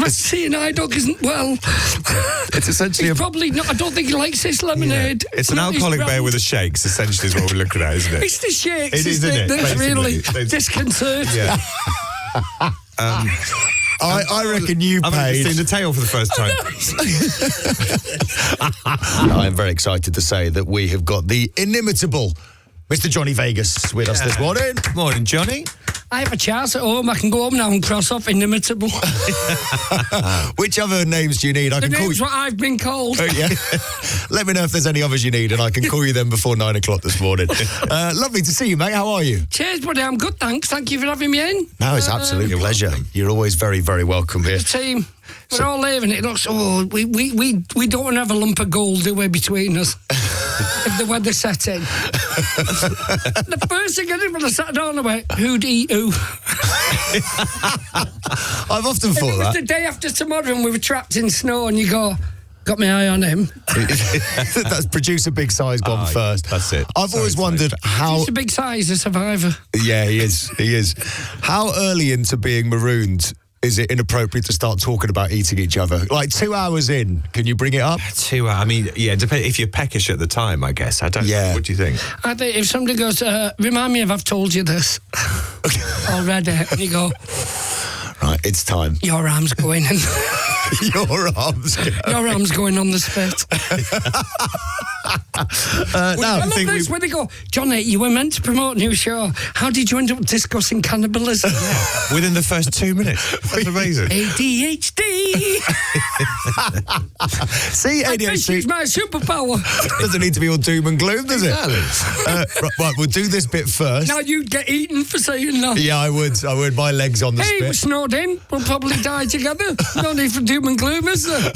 My seeing eye dog isn't well. It's essentially probably not. I don't think he likes this lemonade. Yeah. It's an alcoholic beer with a shakes, essentially, is what we're looking at, isn't it? It's the shakes. It is, isn't it? That's really disconcerting. Yeah. I reckon you paid. I've seen the tail for the first time. I'm very excited to say that we have got the inimitable Mr. Johnny Vegas with us this morning. Morning, Johnny. I have a chance at home. I can go home now and cross off inimitable. Which other names do you need? I The can call name's you. what I've been called. Oh, yeah. Let me know if there's any others you need, and I can call you them before 9 o'clock this morning. Lovely to see you, mate. How are you? Cheers, buddy. I'm good, thanks. Thank you for having me in. No, it's absolutely a pleasure. welcome. You're always very, very welcome here. The team. We're all leaving. It looks. Oh, we don't want to have a lump of gold, do we, between us? If the weather set in. The first thing I did when I sat down, I went, who'd eat who? I've often thought It was that. the day after tomorrow and we were trapped in snow and you go, got my eye on him. That's producer Big Size gone first. That's it. I've always wondered how. He's a big size, a survivor. Yeah, he is. He is. How early into being marooned is it inappropriate to start talking about eating each other? Like 2 hours in, can you bring it up? 2 hours. I mean, yeah, depend if you're peckish at the time, I guess. I don't know. What do you think? I think if somebody goes, remind me if I've told you this already, and you go, right, it's time. Your arm's going in. Your arm's going. Your arm's going on the spit. I love this when they go, Johnny, you were meant to promote a new show. How did you end up discussing cannibalism? Within the first 2 minutes. That's amazing. ADHD. See, ADHD is my superpower. Doesn't need to be all doom and gloom, does it? Right, we'll do this bit first. Now you'd get eaten for saying that. Yeah, I would. My legs on the Hey, spit. we're snowed in. We'll probably die together. No need for doom and gloom, is there?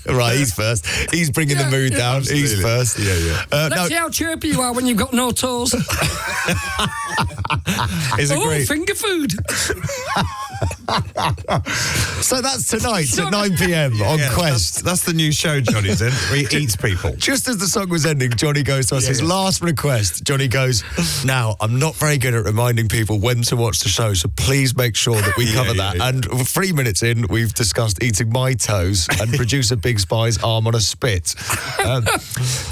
Right, he's first. He's bringing the mood down. Absolutely. He's first. Yeah. Let's see how chirpy you are when you've got no toes. Is it great? Finger food. So that's tonight at 9 p.m. on Quest. That's the new show Johnny's in, where he eats people. Just as the song was ending, Johnny goes to us, his last request. Johnny goes, now, I'm not very good at reminding people when to watch the show, so please make sure that we cover that. Yeah. And 3 minutes in, we've discussed eating my toes and producer Big Spy's arm on a spit.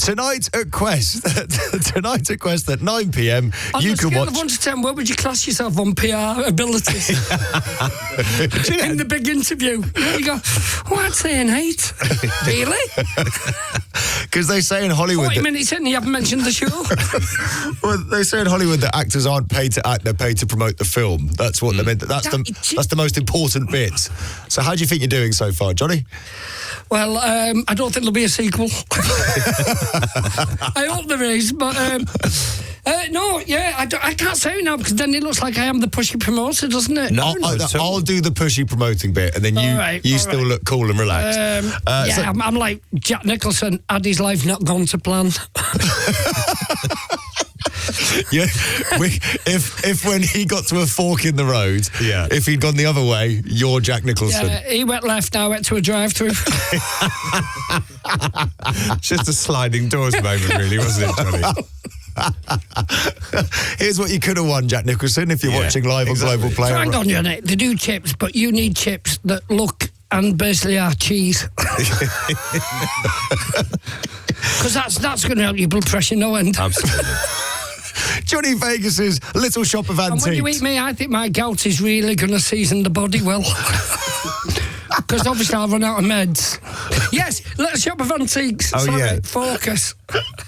Tonight at Quest at 9 p.m, you can watch... On a scale of 1 to 10, where would you class yourself on PR abilities? In the big interview, you go, I'd say an 8. Really? Because they say in Hollywood... 40 minutes in, you haven't mentioned the show. Well, they say in Hollywood that actors aren't paid to act, they're paid to promote the film. That's what they meant. That's the most important bit. So how do you think you're doing so far, Johnny? Well, I don't think there'll be a sequel. I hope there is, but no, I can't say it now because then it looks like I am the pushy promoter, doesn't it? No, I'll do the pushy promoting bit, and then you still look cool and relaxed. I'm like Jack Nicholson. Had his life not gone to plan? Yeah, if when he got to a fork in the road, if he'd gone the other way, you're Jack Nicholson. Yeah, he went left, I went to a drive-through. Just a sliding doors moment, really, wasn't it, Johnny? Here's what you could have won, Jack Nicholson, if you're watching live on Global Play. Hang on, Johnny. They do chips, but you need chips that look and basically are cheese. Because that's going to help your blood pressure no end. Absolutely. Johnny Vegas's Little Shop of Antiques. And when you eat me, I think my gout is really going to season the body well. Because obviously I'll run out of meds. Yes, Little Shop of Antiques. Oh, sorry, focus.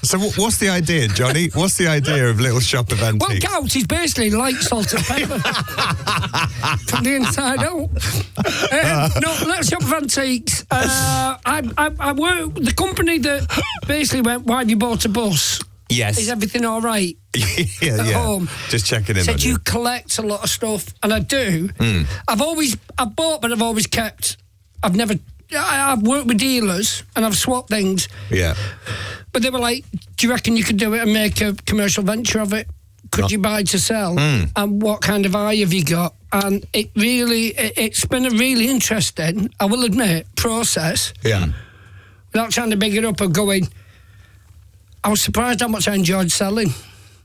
So what's the idea, Johnny? What's the idea of Little Shop of Antiques? Well, gout is basically light salt and pepper. From the inside out. No, Little Shop of Antiques. I work the company that basically went, why have you bought a bus? Yes. Is everything all right? At home? Just checking in. Said you collect a lot of stuff, and I do. I've bought, but I've always kept. I've worked with dealers, and I've swapped things. Yeah. But they were like, do you reckon you could do it and make a commercial venture of it? Could you buy to sell? And what kind of eye have you got? And it's been a really interesting, I will admit, process. Yeah. Without trying to big it up, of going, I was surprised how much I enjoyed selling.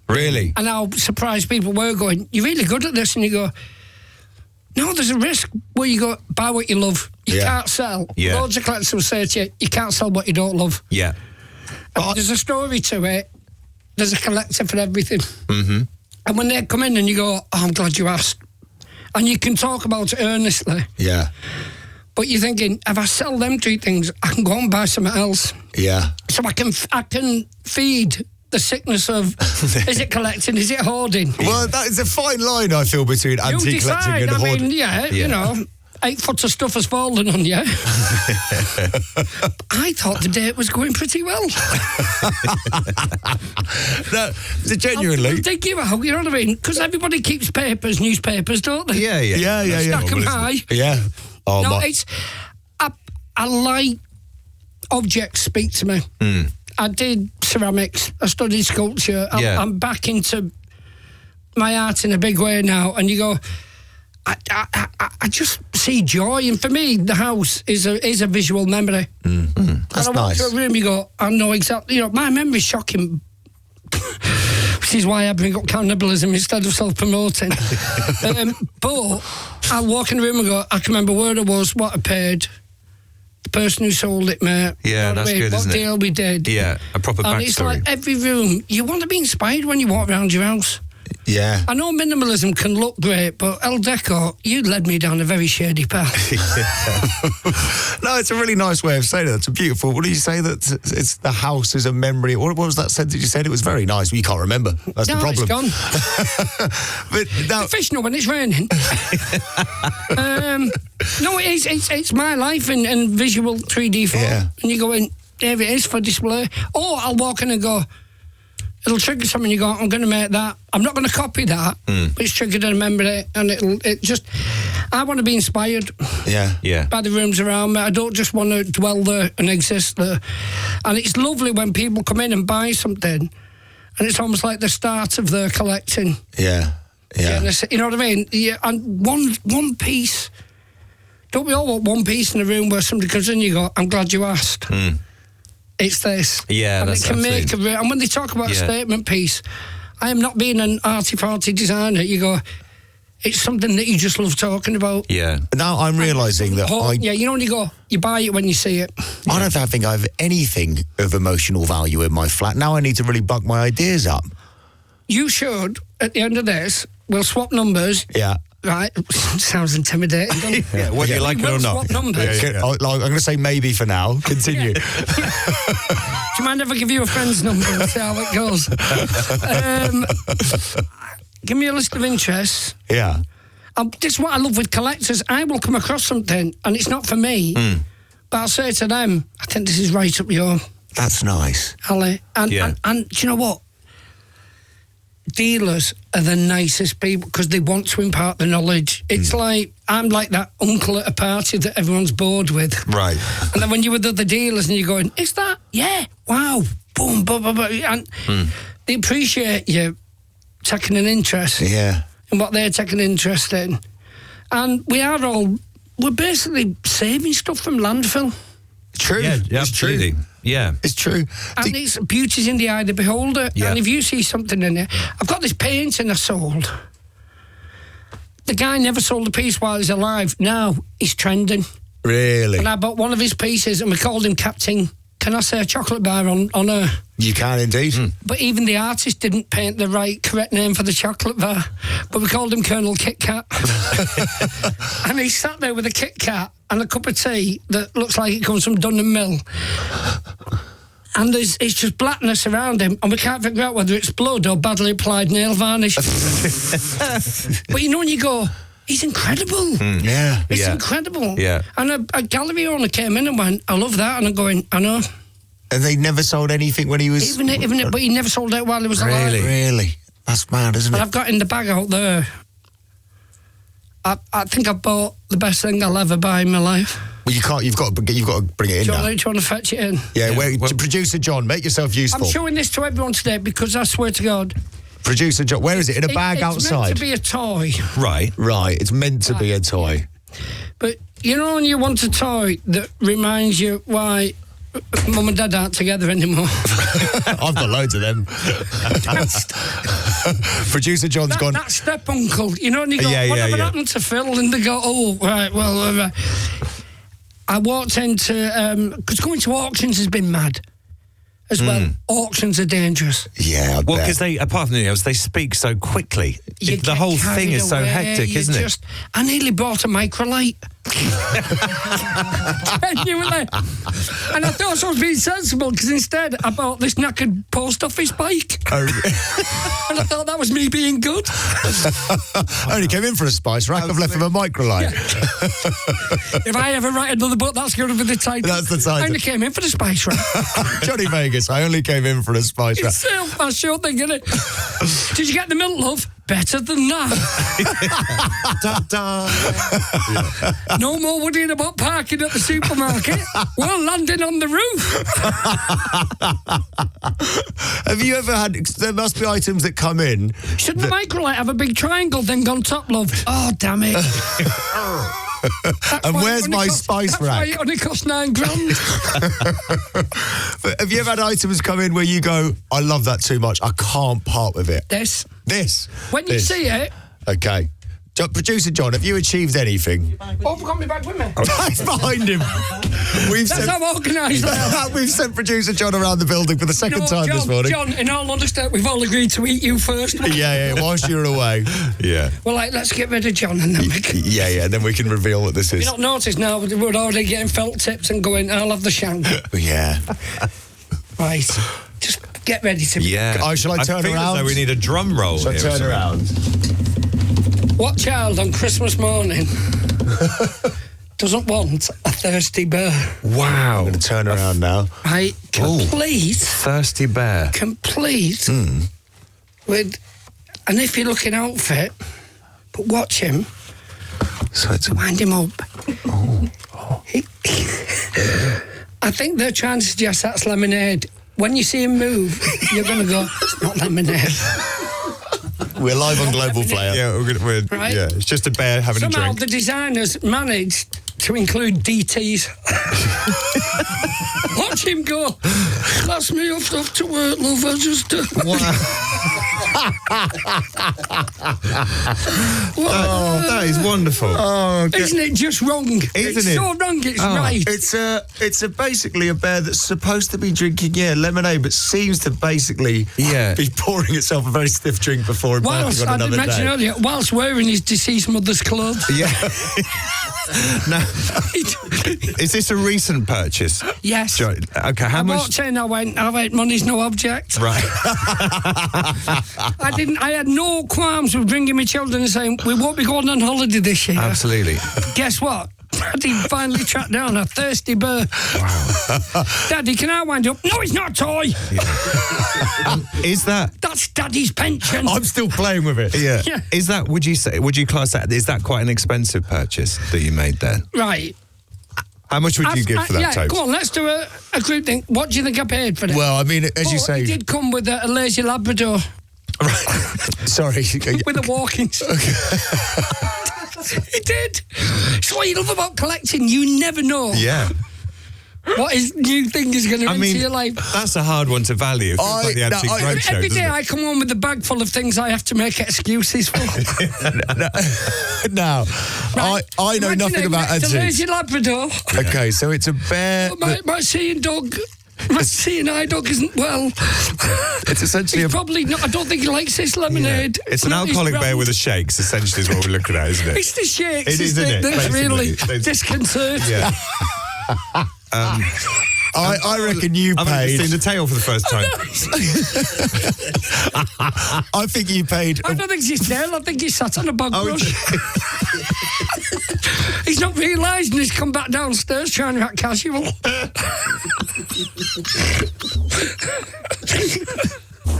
Really? And how surprised people were going, you're really good at this. And you go, No, there's a risk where you go, buy what you love. You can't sell. Yeah. Loads of collectors will say to you, you can't sell what you don't love. Yeah. There's a story to it. There's a collector for everything. Mm-hmm. And when they come in and you go, I'm glad you asked. And you can talk about it earnestly. Yeah. But you're thinking, if I sell them 3 things, I can go and buy something else. Yeah. So I can feed the sickness of, is it collecting, is it hoarding? Well, that is a fine line, I feel, between You antique collecting decide. and I hoarding. mean, you know, 8 foot of stuff has fallen on you. I thought the date was going pretty well. No, genuinely. Think you out, you know what I mean? Because everybody keeps papers, newspapers, don't they? Yeah. Stack them high. Yeah. Oh, No, my. it's... I like objects speak to me. I did ceramics. I studied sculpture. I'm back into my art in a big way now. And you go... I just see joy, and for me, the house is a visual memory. That's when I walk nice. to a room, you go, I know exactly. You know, my memory's shocking, which is why I bring up cannibalism instead of self-promoting. But I walk in the room and go, I can remember where it was, what I paid, the person who sold it, mate. Yeah, You know that's what I mean? good, What isn't it? deal we did. Yeah, a proper And it's backstory. like every room, you want to be inspired when you walk around your house. Yeah. I know minimalism can look great, but El Deco, you led me down a very shady path. No, it's a really nice way of saying it. It's a beautiful. What did you say? That it's the house is a memory. What was that sentence you said? It was very nice. Well, you can't remember. That's the problem. It's gone. But now, The fish know when it's raining. No, it's my life in visual 3D form. Yeah. And you go in, there it is for display. Or I'll walk in and go, it'll trigger something, you go, I'm going to make that. I'm not going to copy that, but it's triggered and remember it. And I want to be inspired yeah. by the rooms around me. I don't just want to dwell there and exist there. And it's lovely when people come in and buy something, and it's almost like the start of their collecting. Yeah. You know what I mean? Yeah, and one piece. Don't we all want one piece in a room where somebody comes in and you go, I'm glad you asked. It's this. Yeah, and that's it can make absolutely- and when they talk about a statement piece, I am not being an arty-farty designer. You go, it's something that you just love talking about. Yeah. Now I'm realising that you know when you go, you buy it when you see it. I don't think I have anything of emotional value in my flat. Now I need to really buck my ideas up. You should, at the end of this, we'll swap numbers. Yeah. Right, sounds intimidating, doesn't it? Yeah, whether you like it or We'll not. swap numbers. I'm going to say maybe for now. Continue. Do you mind if I give you a friend's number and see how it goes? Give me a list of interests. Yeah. This is what I love with collectors. I will come across something, and it's not for me, but I'll say to them, I think this is right up your That's nice. alley. And do you know what? Dealers are the nicest people because they want to impart the knowledge. It's like, I'm like that uncle at a party that everyone's bored with. Right. And then when you're with other dealers and you're going, is that? Yeah, wow, boom, boom, boom, boom. And they appreciate you taking an interest Yeah. in what they're taking interest in. And we're basically saving stuff from landfill. True. Yeah, It's absolutely. true. Yeah. It's true. And it's beauty's in the eye of the beholder. Yeah. And if you see something in it, I've got this painting I sold. The guy never sold a piece while he's alive. Now he's trending. Really? And I bought one of his pieces and we called him Captain, can I say a chocolate bar on her? You can indeed. But even the artist didn't paint the correct name for the chocolate bar. But we called him Colonel Kit Kat. And he sat there with a Kit Kat and a cup of tea that looks like it comes from Dunham Mill. And it's just blackness around him, and we can't figure out whether it's blood or badly applied nail varnish. But you know when you go, he's incredible. Yeah. It's incredible. Yeah. And a gallery owner came in and went, I love that. And I'm going, I know. And they never sold anything when he was... But he never sold out while he was alive. Really? That's mad, isn't And it? I've got in the bag out there, I think I bought the best thing I'll ever buy in my life. Well, you've got to bring it in Do now. you want to fetch it in? Yeah, Producer John, make yourself useful. I'm showing this to everyone today because I swear to God. Producer John, where is it? In a bag it's outside? It's meant to be a toy. Right. Right, it's meant to be a toy. But you know when you want a toy that reminds you why Mum and Dad aren't together anymore? I've got loads of them. Producer John's gone. That step uncle, you know, and you go, whatever happened to Phil? And they go, oh, right, well, I walked into, because going to auctions has been mad as well. Auctions are dangerous. Yeah, well, because they, apart from the else, they speak so quickly. The whole thing is so hectic, isn't it? I nearly bought a microlight. Genuinely. And I thought I was being sensible because instead I bought this knackered post office bike. And I thought that was me being good. I only came in for a spice rack. I've left him a microlight. Yeah. If I ever write another book, that's going to be the title. That's the title. I only came in for the spice rack. Johnny Vegas, I only came in for a spice rack. It's my show thing, isn't it? Did you get the milk, love? Better than that. No more worrying about parking at the supermarket. We're landing on the roof. Have you ever had... There must be items that come in... Shouldn't the microlight have a big triangle then gone top, love? Oh, damn it. And where's my spice rack? That's why it only cost $9,000. But have you ever had items come in where you go, I love that too much, I can't part with it? This. When you This. see it. Okay. Producer John, have you achieved anything? Oh, I've got me back with me. That's behind him. That's how organised I am. We've sent Producer John around the building for the second time this morning. John, in all honesty, we've all agreed to eat you first. Yeah, whilst you're away. Yeah. Well, let's get rid of John and then we can... Yeah, then we can reveal what this is. You not noticed now, we're already getting felt tips and going, I'll have the shank. Yeah. Right. Just get ready to... Yeah. Shall I turn feel around? As though we need a drum roll Shall I turn around? What child on Christmas morning doesn't want a thirsty bear? Wow. I'm going to turn around now. Right, complete. Thirsty bear. Complete with an iffy-looking outfit, but watch him. So it's Wind him up. I think they're trying to suggest that's lemonade. When you see him move, you're going to go, it's not lemonade. We're live on Global Player. Yeah, Right. Yeah, it's just a bear having Somehow a drink. the designers managed to include DTs. Watch him go. That's me off to work, love. I just... That is wonderful. Isn't it just wrong? It's so wrong, it's right. It's basically a bear that's supposed to be drinking, lemonade, but seems to basically be pouring itself a very stiff drink before embarking on another day. I did mention earlier, whilst wearing his deceased mother's clothes. Yeah. Now, is this a recent purchase? Yes. Okay, how much? I walked in, I went, money's no object. Right. I had no qualms with bringing my children and saying, we won't be going on holiday this year. Absolutely. Guess what? Daddy finally tracked down a thirsty bear. Wow. Daddy, can I wind up? No, it's not a toy. Is that... That's Daddy's pension. I'm still playing with it. Yeah. Is that, would you class that, is that quite an expensive purchase that you made there? Right. How much would you give for that toast? Go on, let's do a group thing. What do you think I paid for it? Well, I mean, as you say... It did come with a lazy Labrador. Sorry. With a walking stick. It did. It's what you love about collecting. You never know. Yeah. What his new thing is going to enter your life. That's a hard one to value. Every day I come home with a bag full of things I have to make excuses for. Now, right. I know nothing about antiques. It's a lazy Labrador. Okay, so it's a bear... My seeing dog... My seeing eye dog isn't well. It's essentially probably not. I don't think he likes this lemonade. Yeah. It's an alcoholic bear with a shakes, essentially, is what we're looking at, isn't it? It's the shakes. It is, isn't it? That's really disconcerting. Yeah. I reckon you paid... I've seen the tail for the first time. I think you paid... I don't think it's his tail. I think he sat on a bug brush. He's not realising he's come back downstairs trying to act casual.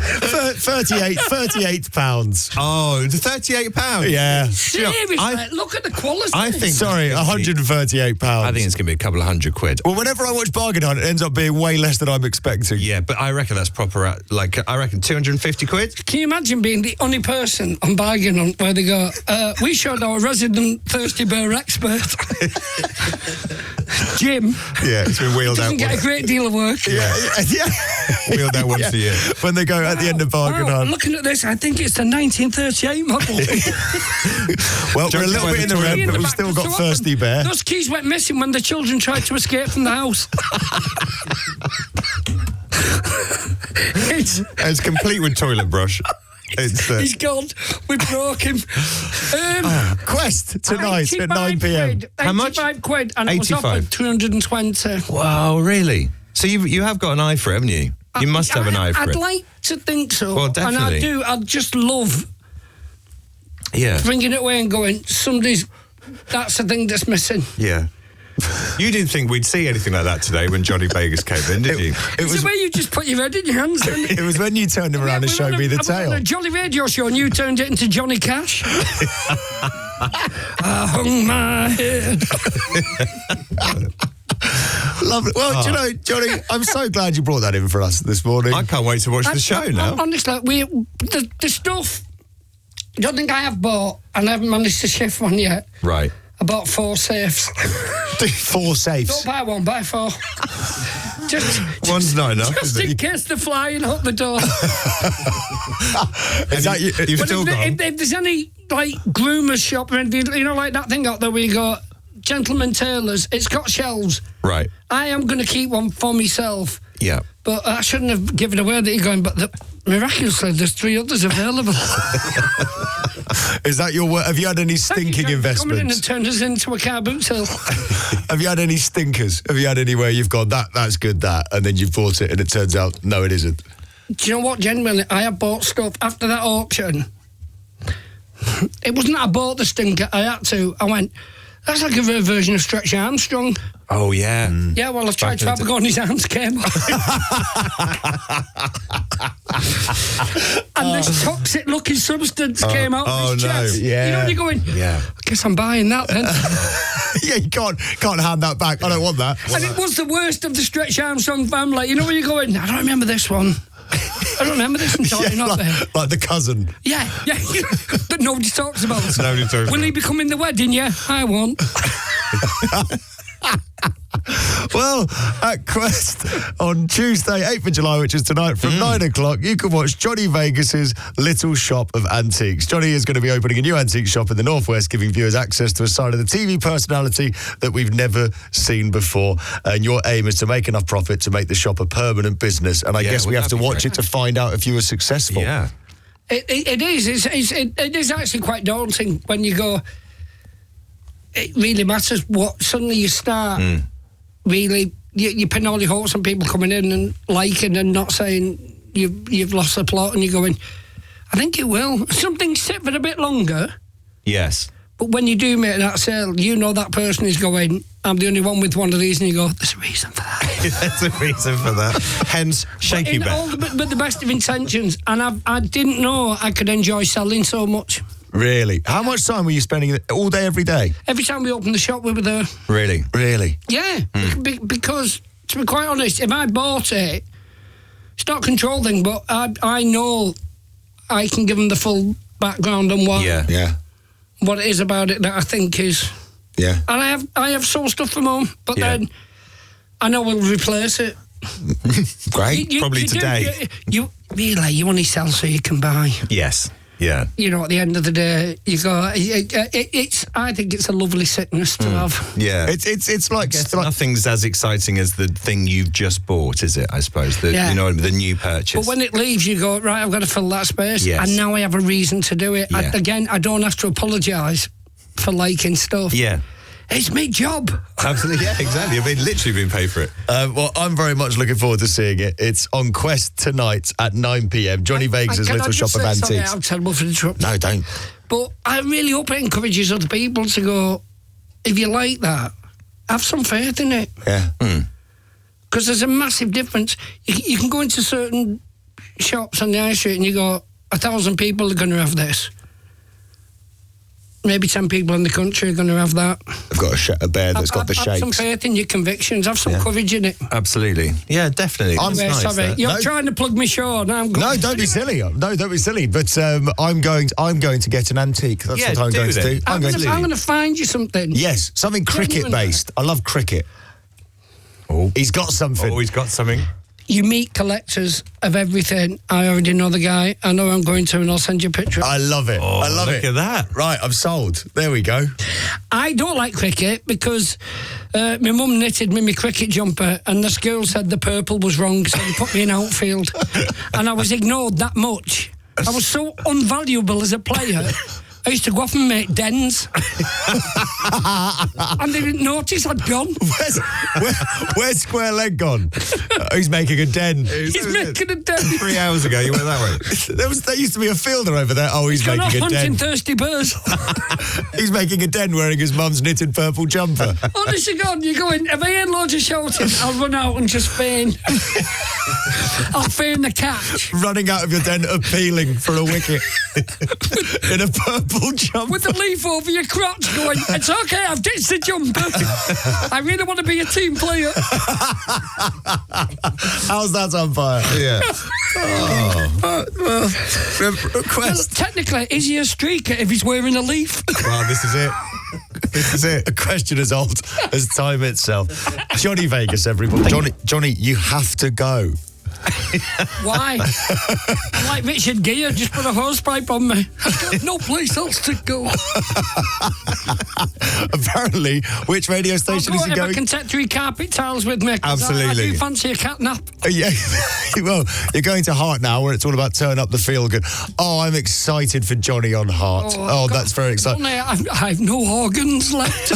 £38. Oh, £38? Yeah. Seriously, look at the quality. I think... Sorry, £138. I think it's going to be a couple of £100. Well, whenever I watch Bargain Hunt, it ends up being way less than I'm expecting. Yeah, but I reckon that's proper, I reckon £250. Can you imagine being the only person on Bargain Hunt where they go, we showed our resident thirsty bear expert. Jim. Yeah, it's been wheeled out. Doesn't get a great deal of work. Yeah. Wheeled out once a year. When they go at the end of bargain hunt. Looking at this, I think it's the 1938 model. Well, we're a little bit in the red, but we've still got Thirsty Bear. Those keys went missing when the children tried to escape from the house. It's complete with toilet brush. He's gone. We broke him. Quest tonight at 9 p.m. How much? 85 quid, and it was offered 220. Wow, really? So you have got an eye for it, haven't you? You must have an eye for it. I'd like to think so. Well, definitely. And I do. I just love bringing it away and going, that's the thing that's missing. Yeah. You didn't think we'd see anything like that today when Johnny Vegas came in, did you? It was the way you just put your head in your hands. It was when you turned him around and showed me the tail. On a Jolly Radio show and you turned it into Johnny Cash. I hung my head. Lovely. Well, do you know, Johnny, I'm so glad you brought that in for us this morning. I can't wait to watch the show now. Honestly, the stuff, I don't think I have bought, and I haven't managed to shift one yet. Right. I bought 4 safes. 4 safes? Don't buy one, buy 4. One's not enough, just in case they're flying out the door. Is that you've still got if there's any, like, groomer's shop or anything, you know, like that thing out there where you go, gentleman tailors, it's got shelves. Right. I am going to keep one for myself. Yeah. But I shouldn't have given away that you're going, but miraculously, there's 3 others available. Is that your work? Have you had any stinking investments? Coming in and turned us into a car boot sale. Have you had any stinkers? Have you had anywhere you've gone, that's good, that, and then you've bought it and it turns out, no, it isn't? Do you know what? Genuinely, I have bought stuff after that auction. It wasn't that I bought the stinker, I went, that's like a version of Stretch Armstrong. Oh, yeah. Yeah, well, I've tried to have a go and his hands came off. And this toxic-looking substance came out of his chest. Yeah. You know, you're going, I guess I'm buying that then. Yeah, you can't hand that back. I don't want that. And it was the worst of the Stretch Armstrong family. You know where you're going, I don't remember this one. I don't remember this until you're not there. Like the cousin. Yeah. That nobody talks about. Nobody talks Will he be coming the wedding? Yeah, I won't. Well, at Quest on Tuesday, 8th of July, which is tonight, from 9 o'clock, you can watch Johnny Vegas's Little Shop of Antiques. Johnny is going to be opening a new antique shop in the Northwest, giving viewers access to a side of the TV personality that we've never seen before. And your aim is to make enough profit to make the shop a permanent business. And I guess we have to watch it to find out if you were successful. Yeah. It is. It is actually quite daunting when you go, it really matters what suddenly you start. Really, you pin all your hopes on people coming in and liking and not saying you've lost the plot, and you're going, I think it will. Some things sit for a bit longer. Yes. But when you do make that sale, you know that person is going, I'm the only one with one of these, and you go, there's a reason for that. There's a reason for that. Hence, shaky bet. But the best of intentions, and I didn't know I could enjoy selling so much. Really? How much time were you spending all day, every day? Every time we opened the shop, we were there. Really? Yeah, because, to be quite honest, if I bought it, it's not a control thing, but I know I can give them the full background on what it is about it that I think is... Yeah. And I have sold stuff from home, but then I know we'll replace it. Great. Probably today. You only sell so you can buy. Yes. Yeah. You know, at the end of the day, you go. I think it's a lovely sickness to have. Yeah. It's like nothing's as exciting as the thing you've just bought, is it? I suppose you know, the new purchase. But when it leaves, you go, right, I've got to fill that space, and now I have a reason to do it. Yeah. I don't have to apologise for liking stuff. Yeah. It's my job. Absolutely, yeah, exactly. I've literally been paid for it. Well, I'm very much looking forward to seeing it. It's on Quest tonight at 9 p.m. Johnny Vegas' Little Shop of Antiques. Sorry, I'm terrible for interrupting. No, don't. But I really hope it encourages other people to go, if you like that, have some faith in it. Yeah. Because there's a massive difference. You can go into certain shops on the high street and you go, 1,000 people are going to have this. Maybe 10 people in the country are going to have that. They've got a bear that's got the shakes. Have some faith in your convictions. Have some courage in it. Absolutely. Yeah, definitely. Anyway, sorry. You're trying to plug me show. Now I'm going. No, don't be silly. No, don't be silly. But I'm going to get an antique. That's what I'm going to do. I'm going to find you something. Yes, something cricket-based. I love cricket. He's got something. Oh, he's got something. You meet collectors of everything. I already know the guy. I know who I'm going to, and I'll send you a picture. I love it. Oh, I love it. Look at that. Right, I'm sold. There we go. I don't like cricket because my mum knitted me my cricket jumper and the school said the purple was wrong, so they put me in outfield. And I was ignored that much. I was so unvaluable as a player. I used to go off and make dens. And they didn't notice I'd gone. Where's Square Leg gone? He's making a den. He's making a den. 3 hours ago, you went that way. There used to be a fielder over there. Oh, he's making a den. Hunting thirsty birds. He's making a den wearing his mum's knitted purple jumper. Honestly, God, you're going, if I hear loads of shouting, I'll run out and just feign. I'll feign the catch. Running out of your den, appealing for a wicket. In a purple jumper. With the leaf over your crotch going, it's okay, I've ditched the jumper. I really want to be a team player. How's that umpire? Yeah. Request. Well, technically, is he a streaker if he's wearing a leaf? Well, this is it. This is it. A question as old as time itself. Johnny Vegas, everybody. Johnny, you have to go. Why? I'm like Richard Gere, just put a hosepipe on me. I've got no place else to go. Apparently, which radio station is he going? I can take 3 carpet tiles with me. Absolutely. I do fancy a cat nap. Yeah, well, you're going to Heart now, where it's all about turn up the feel good. Oh, I'm excited for Johnny on Heart. Oh, that's very exciting. I have no organs left.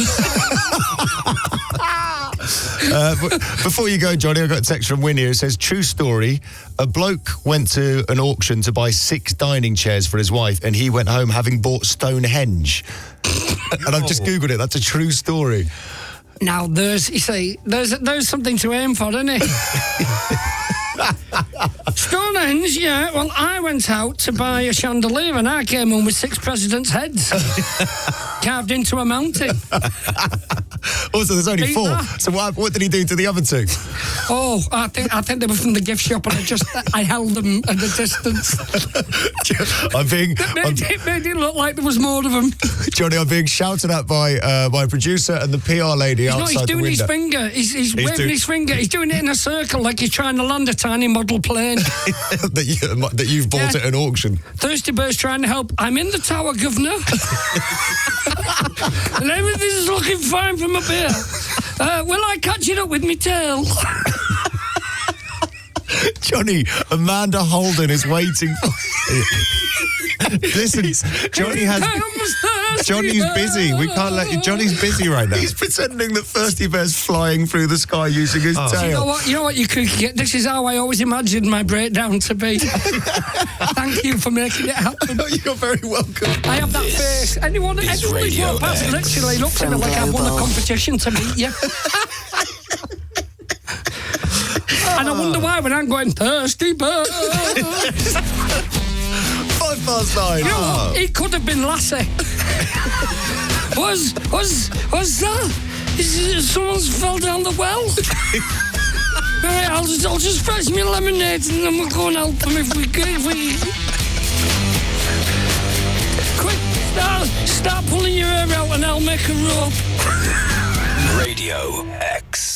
Before you go, Johnny, I got a text from Winnie who says, true story, a bloke went to an auction to buy 6 dining chairs for his wife and he went home having bought Stonehenge. And I've just Googled it. That's a true story. Now, there's something to aim for, isn't it? Stonehenge, yeah. Well, I went out to buy a chandelier and I came home with 6 presidents' heads carved into a mountain. Also, there's only 4. that? So what did he do to the other 2? Oh, I think they were from the gift shop and I held them at a distance. It made it look like there was more of them. Johnny, I'm being shouted at by my producer and the PR lady outside the window. He's doing his finger. He's waving his finger. He's doing it in a circle like he's trying to land a tiny model plane. that you've bought at an auction. Thirsty Bird's trying to help. I'm in the tower, governor. And everything's looking fine from up here. Will I catch it up with me tail? Johnny, Amanda Holden is waiting for you. Listen, Johnny's busy. We can't let you. Johnny's busy right now. He's pretending that Thirsty Bear's flying through the sky using his tail. You know what, you could get. This is how I always imagined my breakdown to be. Thank you for making it happen. You're very welcome. I have that face. Anyone who walks past literally looks at me like I've won a competition to meet you. And I wonder why when I'm going Thirsty Bird. 9:05. You know what? It could have been Lassie. was that? Someone's fell down the well? Right, I'll just fetch me lemonade and then we'll go and help them if we can. Quick, start pulling your hair out and I'll make a rope. Radio X.